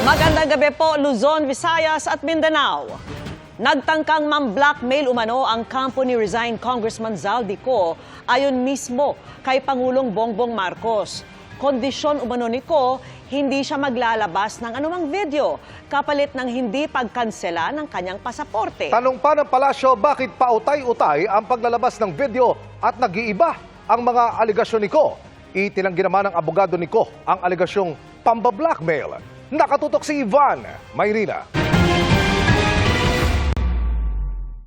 Magandang gabi po, Luzon, Visayas at Mindanao. Nagtangkang mam-blackmail umano ang kampo ni resigned Congressman Zaldico ayon mismo kay Pangulong Bongbong Marcos. Kondisyon umano ni Ko, hindi siya maglalabas ng anumang video kapalit ng hindi pagkansela ng kanyang pasaporte. Tanong pa ng palasyo, bakit pautay-utay ang paglalabas ng video at nag-iiba ang mga aligasyon ni Ko? Itinanggi naman ng abogado ni Ko ang aligasyong pamba-blackmail. Nakatutok si Ivan Mayrina.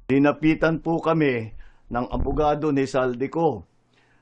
Dinapitan po kami ng abogado ni Zaldico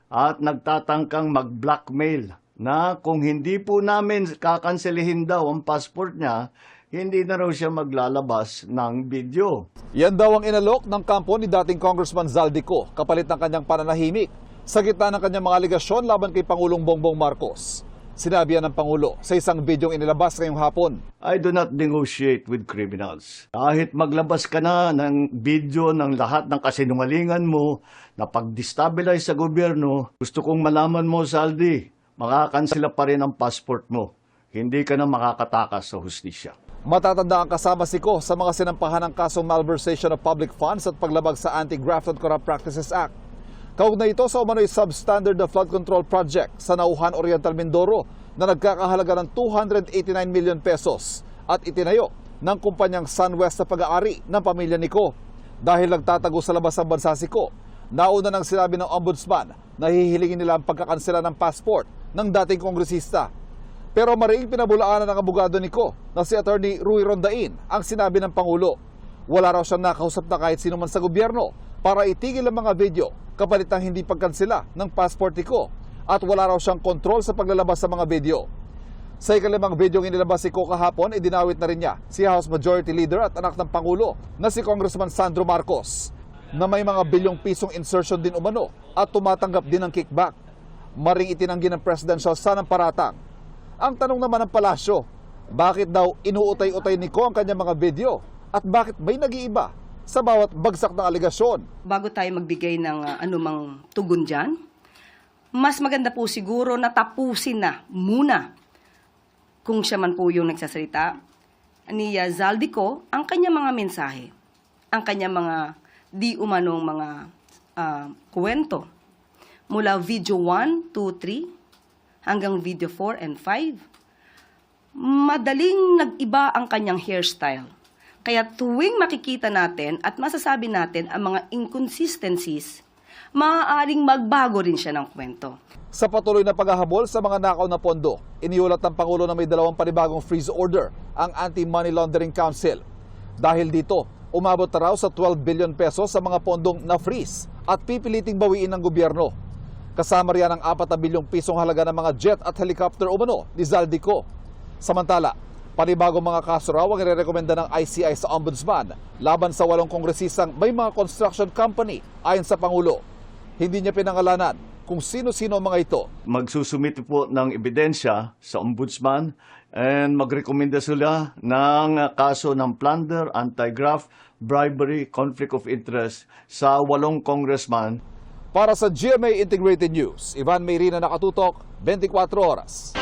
at nagtatangkang mag-blackmail na kung hindi po namin kakanselihin daw ang passport niya, hindi na raw siya maglalabas ng video. Yan daw ang inalok ng kampo ni dating Congressman Zaldico kapalit ng kanyang pananahimik sa gitna ng kanyang mga aligasyon laban kay Pangulong Bongbong Marcos. Sinabi yan ng Pangulo sa isang bidyong inilabas ngayong hapon. I do not negotiate with criminals. Kahit maglabas ka na ng video ng lahat ng kasinungalingan mo na pag-destabilize sa gobyerno, gusto kong malaman mo, Zaldi, makakansela pa rin ang passport mo. Hindi ka na makakatakas sa hustisya. Matatanda ang kasama si Ko sa mga sinampahan ng kasong malversation of public funds at paglabag sa Anti-Graft and Corrupt Practices Act. Kaugnay ito sa umano'y substandard na flood control project sa Nauhan Oriental, Mindoro na nagkakahalaga ng 289 million pesos at itinayo ng kumpanyang SunWest sa pag-aari ng pamilya ni Ko. Dahil nagtatago sa labas ng bansa si Ko, nauna nang sinabi ng ombudsman na hihilingin nila ang pagkakansela ng passport ng dating kongresista. Pero mariing pinabulaanan ng abogado ni Ko na si Attorney Rui Rondain ang sinabi ng Pangulo. Wala raw siyang nakausap na kahit sino man sa gobyerno para itigil ang mga video kapalit ng hindi pagkansela ng passport ni Ko at wala raw siyang kontrol sa paglalabas sa mga video. Sa ikalimang video ng inilabas si Ko kahapon, idinawit na rin niya si House Majority Leader at anak ng Pangulo na si Congressman Sandro Marcos na may mga bilyong pisong insertion din umano at tumatanggap din ng kickback. Maring itinanggi ng presidential son ng paratang. Ang tanong naman ng palasyo, bakit daw inuutay-utay ni Ko ang kanyang mga video at bakit may nag-iiba sa bawat bagsak ng aligasyon? Bago tayo magbigay ng anumang tugon dyan, mas maganda po siguro na tapusin na muna, kung siya man po yung nagsasalita, ni Zaldico ang kanyang mga mensahe, ang kanyang mga di umanong mga kwento. Mula video 1, 2, 3 hanggang video 4 and 5, madaling nag-iba ang kanyang hairstyle. Kaya tuwing makikita natin at masasabi natin ang mga inconsistencies, maaaring magbago rin siya ng kwento. Sa patuloy na paghahabol sa mga nakaw na pondo, iniulat ng Pangulo na may 2 panibagong freeze order ang Anti-Money Laundering Council. Dahil dito, umabot na raw sa 12 billion pesos sa mga pondong na-freeze at pipiliting bawiin ng gobyerno. Kasama riyan ang 4 bilyong pisong halaga ng mga jet at helicopter umano ni Zaldico. Samantala, panibagong mga kaso raw ang irerekomenda ng ICI sa Ombudsman laban sa 8 kongresistang may mga construction company ayon sa Pangulo. Hindi niya pinangalanan kung sino-sino ang mga ito. Magsusumite po ng ebidensya sa Ombudsman and magrekomenda sila ng kaso ng plunder, anti-graft, bribery, conflict of interest sa 8 congressman. Para sa GMA Integrated News, Ivan Mayrina, nakatutok, 24 oras.